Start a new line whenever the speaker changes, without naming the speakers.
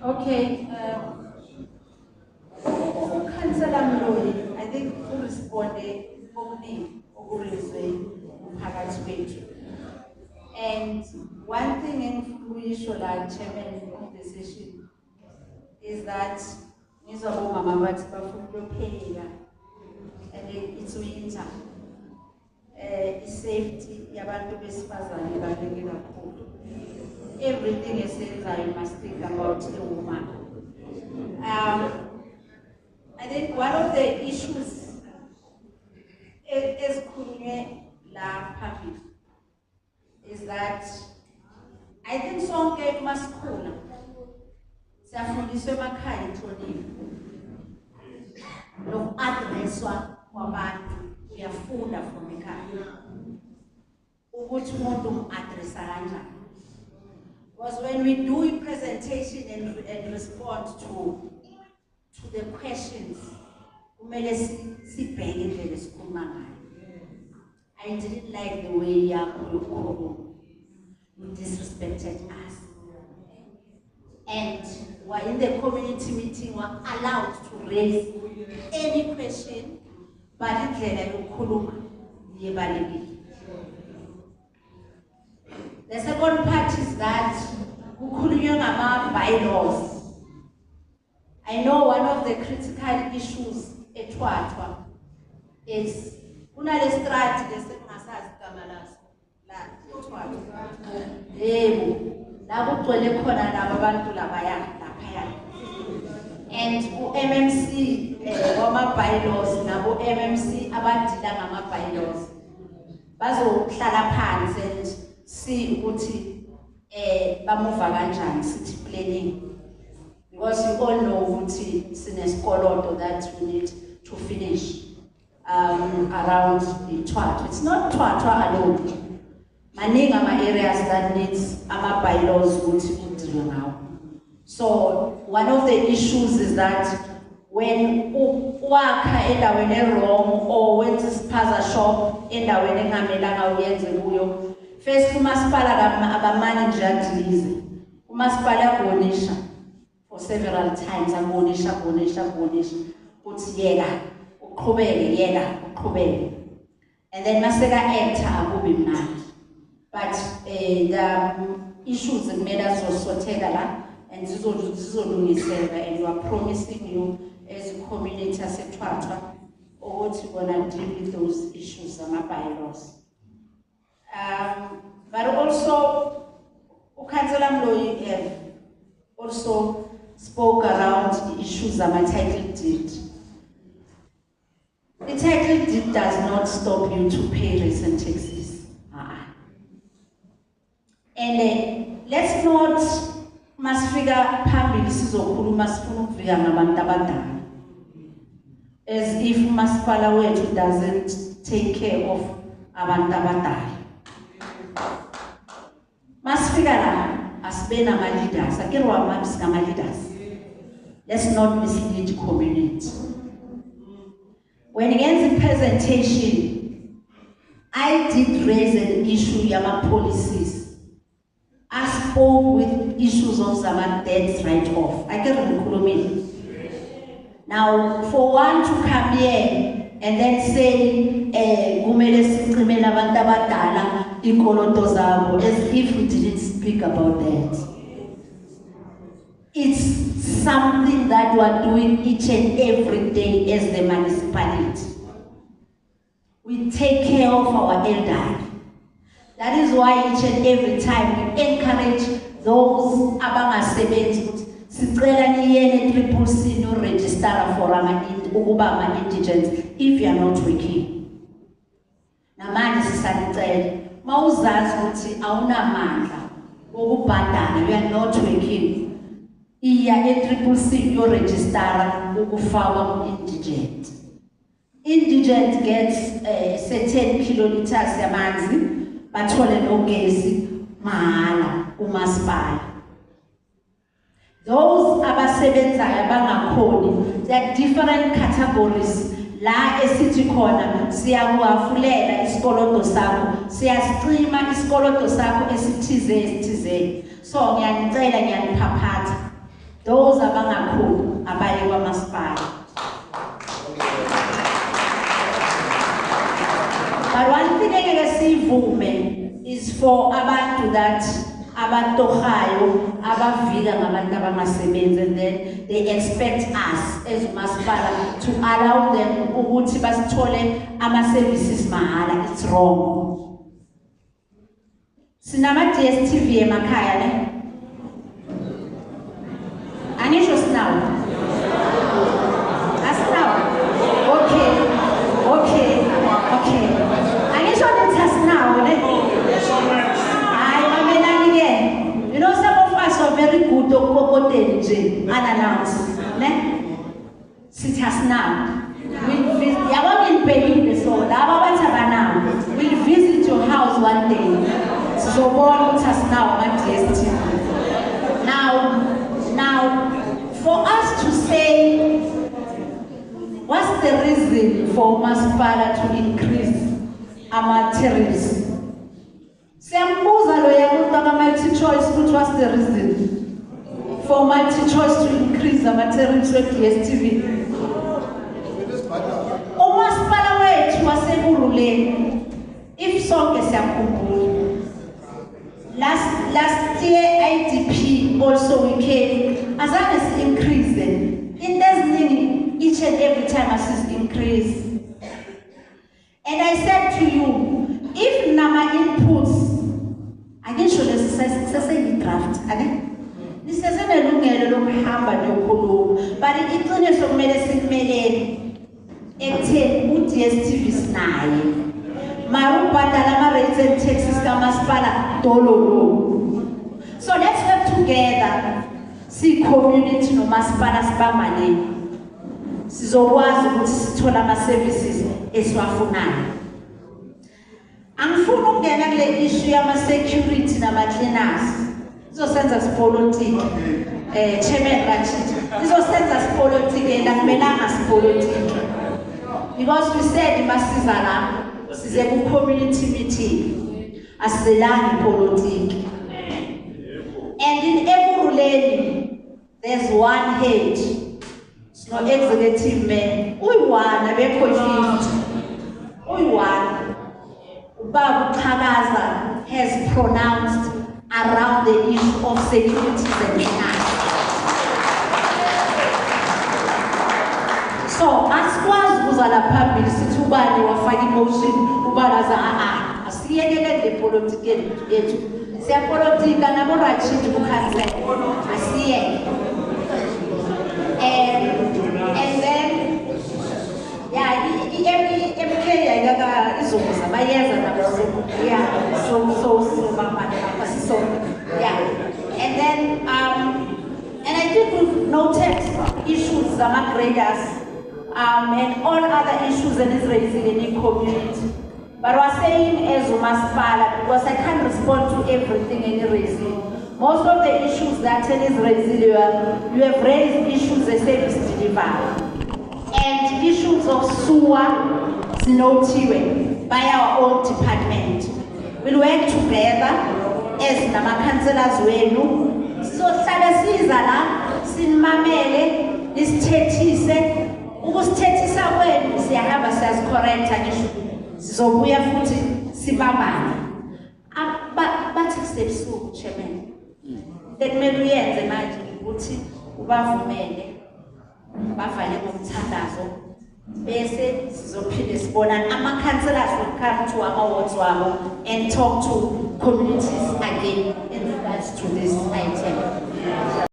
Okay, Councillor Mloyi, I think who responded and one thing in Shola chairman of the session is that Mama and it's winter. Safety, everything is said I must think about the woman. I think one of the issues is is that I think sonke masikhula siyafundiswa emakhaya inhlonipho noku-addresswa kwabantu uyafunda from ekhaya ukuthi umuntu umu-addressa kanjani. Because when we do a presentation and respond to the questions, kumele sibheke indlela esikhuluma ngayo. I didn't like the way you disrespected us. And we're in the community meeting, we're allowed to raise any question, but indlela yokukhuluma ibalulekile. The second part is that kukhulunywa ngama bylaws. I know one of the critical issues at Twatwa is kunale strategy lesingasazi igama laso la eTwatwa. Yebo, la kugcwele khona laba bantu labaya laphaya. And MMC wama bylaws nabo MMC abadila ngama bylaws bazohlala phansi and see ukuthi bamuva kanjani city planning. Because you all know ukuthi sinesikoloto that we need to finish around the Twatwa. It's not Twatwa alone. Maningi ama areas that needs ama bylaws ukuthi udilwe ngawo. So one of the issues is that when wakha endaweni wrong or when ispaza shop endaweni engamelanga uyenze kuyo, first umasipala abamanage adilize. Umasipala abonisha for several times abonisha uthi yeka uqhubeke yeka uqhubeke. And then maseka enter akubi mnandi. But the issues kumele azosotheka la and zizolungiseka, and we are promising you as a community aseTwatwa ukuthi gonna deal with those issues ama bylaws. But also uKhansela Mloyi also spoke around the issues of my title deed. The title deed does not stop you to pay rates and taxes. And let's not masifika phambili sizokhuluma sifuna ukuvika ngabantu abadala, as if umasipala wethu doesn't take care of abantu abadala. Masifika la asibe nama leaders, akirwa mabisi ngama leaders. Let's not mislead community. When against the presentation, I did raise an issue yama policies. I spoke with issues of Zaman debts write-off. I can recall me. Now, for one to come here and then say, as if we didn't speak about that. It's something that we are doing each and every day as the municipality. We take care of our elderly. That is why each and every time we encourage those abangasebenzi sicela niyene CCC no register for ama indigents if you are not working. Namanje sisanicela mawuzazi ukuthi awunamandla okubhadala, you are not working, iya CCC yo register ukufaka indigent. Indigent gets certain kiloliters yamanzi bathole nogesi mahala umasipala. Those abasebenzayo abangakhoni, there are different categories la esithi khona siyakuhafulela isikoloto sakho, siyasicima isikoloto sakho esithize. So ngiyanicela ngiyaniphaphata those abangakhulu abaye kwamasipala. But one thing engeke sivume is for abantu that abatohayo abavika ngabantu abangasebenzi, and then they expect us as umasipala to allow them ukuthi basithole ama-services mahala. It's wrong. Sinama DSTV emakhaya ne? Angisho sinawo? Asinawo? Okay. Angisho nithi asinawo ne? You know, some of us are very good to kokoteni nje unannounced, ne? Sit us now. We'll visit your house one day. So God with us now at DSTV. Now, for us to say, what's the reason for Masipala to increase our tariffs? Siambuza lo yamuntu multi-choice, which was the reason for multi-choice to increase our tariffs with DSTV. Umasipala wethu waseBululeni, if sonke siyakhumbula. Last year IDP also we came, as long as increase in this each and every time as increase. And I said to you, if Nama inputs, I can show this a draft. This is a lungelo lokuhamba nokhuluma, but iqiniso sokumele sikumele ekutheni uDSTV sinaye. Marubhadala ama-rates and taxes kamasipala dololo. So let's work together. See community nomasipala sibambane. Sizokwazi ukuthi sithola ama-services esiwafunayo. Angifuni ukungena kule issue yama-security nama-cleaners. Izosenza sipolitiki. Chairman Rachid. Izosenza sipolitiki and akumelanga sipolitiki. Because we said masiza lapho. Size ku-community meeting. Asizelani politiki. And in Ekurhuleni, there's one head. It's no executive man. Uyi-one, abekho 50. Uyi-one. Ubaba Qhakaza has pronounced around the issue of security and finance. So, asikwazi ukuzala phambili sithi ubani wafaka emotion ubalaza asiyekele le politics yethu. Siyapolitika nabo Rachid kuKhansela. Asiyeke. And then MK yayaka izokuza bayeza nabo. So and then and I think we've noted issues graders and all other issues that is raising in the community. But I was saying as umasipala, because I can't respond to everything in raising. Most of the issues that is raising, you have raised issues of service delivery and issues of sewer zinotiwe by our own department. We'll work together as nama councillors wenu. So siza la sinimamele nisithethise ukusithethisa kwenu siyahamba siyazicorrecta ngisho sizobuya futhi sibambane. Bathi kusebusuku chairman. Ekumele uyenze manje ukuthi ubavumele bavale ngomthandazo bese sizophinde sibonana ama-councillors will come to ama-wards wabo and talk to communities again in regards to this item.